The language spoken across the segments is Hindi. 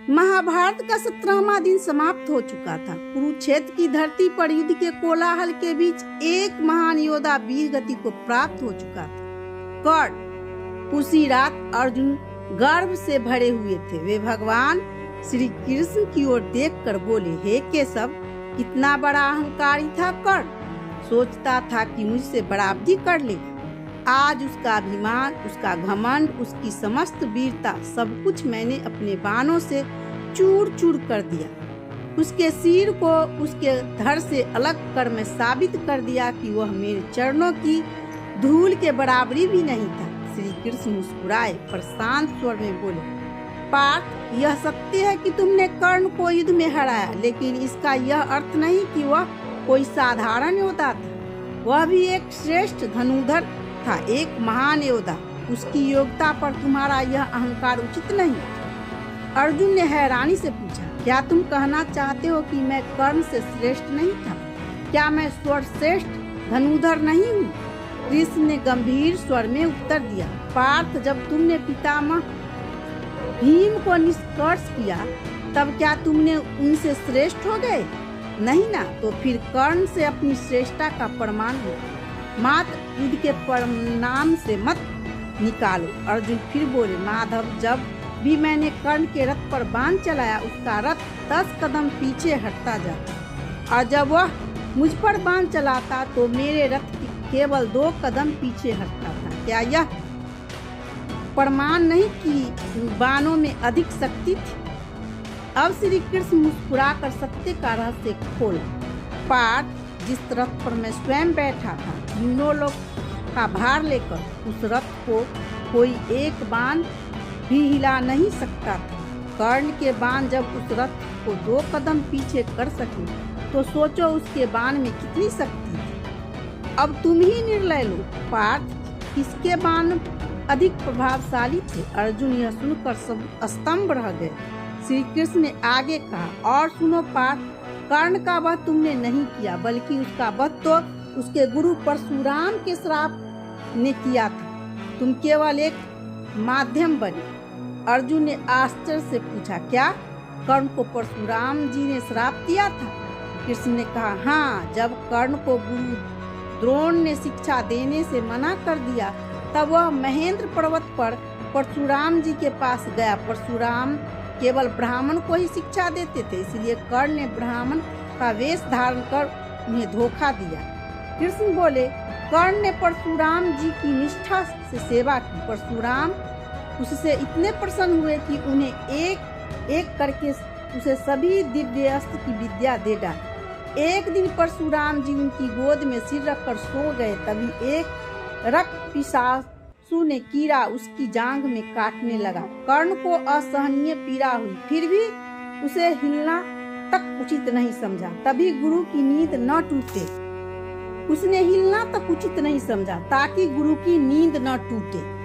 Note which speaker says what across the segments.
Speaker 1: महाभारत का 17वां दिन समाप्त हो चुका था। कुरुक्षेत्र की धरती पर युद्ध के कोलाहल के बीच एक महान योद्धा वीर गति को प्राप्त हो चुका था, कर्ण। उसी रात अर्जुन गर्व से भरे हुए थे। वे भगवान श्री कृष्ण की ओर देखकर बोले, हे केशव, कितना बड़ा अहंकारी था कर्ण। सोचता था कि मुझसे बराबरी कर ले। आज उसका अभिमान, उसका घमंड, उसकी समस्त वीरता, सब कुछ मैंने अपने बाणों से चूर चूर कर दिया। उसके सिर को उसके धड़ से अलग कर मैं साबित कर दिया कि वह मेरे चरणों की धूल के बराबरी भी नहीं था। श्री कृष्ण मुस्कुराए, प्रशांत स्वर में बोले, पार्थ, यह सत्य है कि तुमने कर्ण को युद्ध में हराया, लेकिन इसका यह अर्थ नहीं कि वह कोई साधारण योद्धा था। वह भी एक श्रेष्ठ धनुर्धर था, एक महान योद्धा। उसकी योग्यता पर तुम्हारा यह अहंकार उचित नहीं। अर्जुन ने हैरानी से पूछा, क्या तुम कहना चाहते हो कि मैं कर्ण से श्रेष्ठ नहीं था? क्या मैं सर्वश्रेष्ठ धनुर्धर नहीं हूँ? कृष्ण ने गंभीर स्वर में उत्तर दिया, पार्थ, जब तुमने पितामह भीम को निष्कर्ष किया, तब क्या तुमने उनसे श्रेष्ठ हो गए? नहीं ना, तो फिर कर्ण से अपनी श्रेष्ठता का प्रमाण हो, मात्र युद्ध के परिणाम से मत निकालो। अर्जुन फिर बोले, माधव, जब भी मैंने कर्ण के रथ पर बाण चलाया, उसका रथ 10 कदम पीछे हटता जाता, और जब वह मुझ पर बाण चलाता तो मेरे रथ केवल 2 कदम पीछे हटता था। क्या यह प्रमाण नहीं कि बाणों में अधिक शक्ति थी? अब श्री कृष्ण मुस्कुराकर सत्य का रहस्य खोला, पार्थ, जिस रथ पर मैं स्वयं बैठा था, तीनों लोग का भार लेकर उस रथ को कोई एक बाण भी हिला नहीं सकता था। कर्ण के बाण जब उस रथ को 2 कदम पीछे कर सके, तो सोचो उसके बाण में कितनी शक्ति थी। अब तुम ही निर्णय लो, पार्थ, किसके बाण अधिक प्रभावशाली थे? अर्जुन यह सुनकर सब स्तंभ रह गए। श्री कृष्ण ने आगे कहा, और सुनो पार्थ, कर्ण का वध तुमने नहीं किया, बल्कि उसका वध तो उसके गुरु परशुराम के श्राप ने किया था। तुम केवल एक माध्यम बने। अर्जुन ने आश्चर्य से पूछा, क्या कर्ण को परशुराम जी ने श्राप दिया था? कृष्ण ने कहा, हाँ, जब कर्ण को गुरु द्रोण ने शिक्षा देने से मना कर दिया, तब वह महेंद्र पर्वत पर परशुराम जी के पास गया। परशुराम केवल ब्राह्मण को ही शिक्षा देते थे, इसलिए कर्ण ने ब्राह्मण का वेश धारण कर उन्हें धोखा दिया। कृष्ण बोले, कर्ण ने परशुराम जी की निष्ठा से सेवा की। परशुराम उससे इतने प्रसन्न हुए कि उन्हें एक एक करके उसे सभी दिव्य अस्त्र की विद्या दे डाली। एक दिन परशुराम जी उनकी गोद में सिर रखकर सो गए, तभी एक रक्त पिशाचु ने कीड़ा उसकी जांघ में काटने लगा। कर्ण को असहनीय पीड़ा हुई, फिर भी उसे हिलना तक उचित नहीं समझा। तभी गुरु की नींद न टूटे, उसने हिलना तक उचित नहीं समझा ताकि गुरु की नींद न टूटे।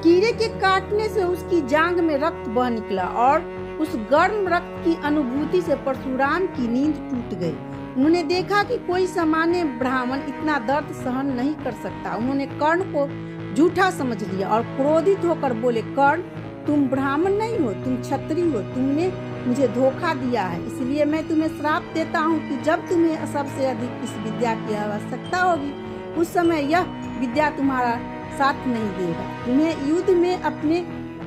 Speaker 1: कीड़े के काटने से उसकी जांघ में रक्त बह निकला और उस गर्म रक्त की अनुभूति से परशुराम की नींद टूट गई। उन्होंने देखा कि कोई सामान्य ब्राह्मण इतना दर्द सहन नहीं कर सकता। उन्होंने कर्ण को झूठा समझ लिया और क्रोधित होकर बोले, कर्ण, तुम ब्राह्मण नहीं हो, तुम क्षत्रिय हो। तुमने मुझे धोखा दिया है, इसलिए मैं तुम्हें श्राप देता हूँ कि जब तुम्हें सबसे अधिक इस विद्या की आवश्यकता होगी, उस समय यह विद्या तुम्हारा साथ नहीं देगा। तुम्हें युद्ध में अपने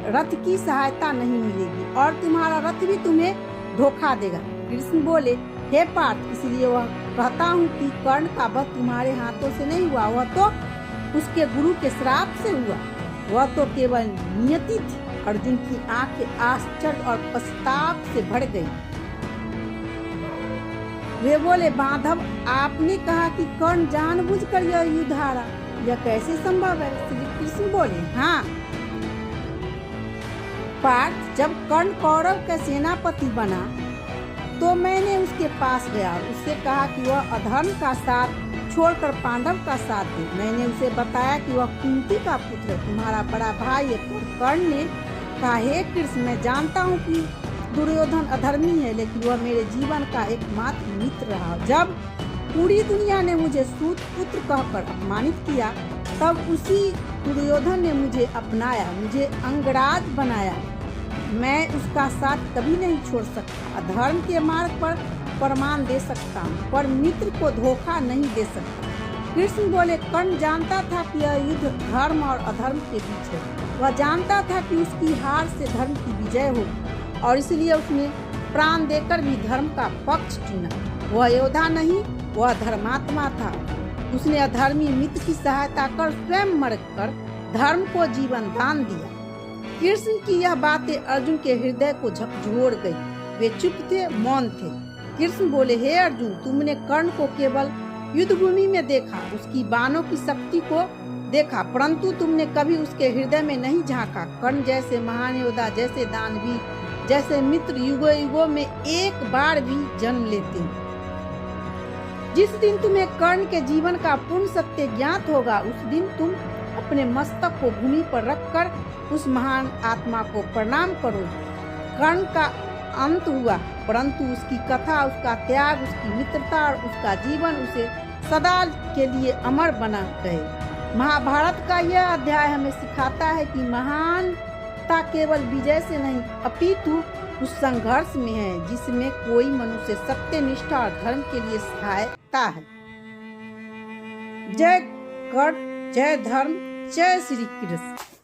Speaker 1: रथ की सहायता नहीं मिलेगी और तुम्हारा रथ भी तुम्हें धोखा देगा। कृष्ण बोले, हे पार्थ, इसलिए वह कहता हूँ कि कर्ण का वध तुम्हारे हाथों से नहीं हुआ, वह तो उसके गुरु के श्राप से हुआ। वह तो केवल नियति थी। अर्जुन की आंखें आश्चर्य और पश्चाताप से भर गई। वे बोले, माधव, आपने कहा कि कर्ण जानबूझकर यह युद्ध हारा, यह कैसे संभव है? श्री कृष्ण बोले, हाँ पार्थ, जब कर्ण कौरव का सेनापति बना तो मैंने उसके पास गया और उससे कहा कि वह अधर्म का साथ छोड़कर पांडव का साथ दे। मैंने उसे बताया कि वह कुंती का पुत्र है, तुम्हारा बड़ा भाई है। कर्ण ने कहा, हे कृष्ण, मैं जानता हूँ कि दुर्योधन अधर्मी है, लेकिन वह मेरे जीवन का एकमात्र मित्र रहा। जब पूरी दुनिया ने मुझे सूत पुत्र कहकर अपमानित किया, तब उसी दुर्योधन ने मुझे अपनाया, मुझे अंगराज बनाया मैं उसका साथ कभी नहीं छोड़ सकता। अधर्म के मार्ग पर प्रमाण दे सकता हूँ, पर मित्र को धोखा नहीं दे सकता। कृष्ण बोले, कर्ण जानता था कि यह युद्ध धर्म और अधर्म के बीच है। वह जानता था कि उसकी हार से धर्म की विजय होगी और इसलिए उसने प्राण देकर भी धर्म का पक्ष चुना। वह योद्धा नहीं, वह धर्मात्मा था। उसने अधर्मी मित्र की सहायता कर स्वयं मरकर धर्म को जीवन दान दिया। कृष्ण की यह बातें अर्जुन के हृदय को झकझोर गई। वे चुप थे, मौन थे। कृष्ण बोले, हे अर्जुन, तुमने कर्ण को केवल युद्ध भूमि में देखा, उसकी बाणों की शक्ति को देखा, परंतु तुमने कभी उसके हृदय में नहीं झांका। कर्ण जैसे महान योद्धा, जैसे दानवीर, जैसे मित्र युगों युगों में एक बार भी जन्म लेते हैं। जिस दिन तुम्हें कर्ण के जीवन का पूर्ण सत्य ज्ञात होगा, उस दिन तुम अपने मस्तक को भूमि पर रखकर उस महान आत्मा को प्रणाम करोगे। कर्ण का अंत हुआ, परंतु उसकी कथा, उसका त्याग, उसकी मित्रता और उसका जीवन उसे सदा के लिए अमर बना रहे। महाभारत का यह अध्याय हमें सिखाता है कि महानता केवल विजय से नहीं, अपितु उस संघर्ष में है जिसमें कोई मनुष्य सत्य, निष्ठा और धर्म के लिए सहायता है। जय कर्ण, जय धर्म, जय श्री कृष्ण।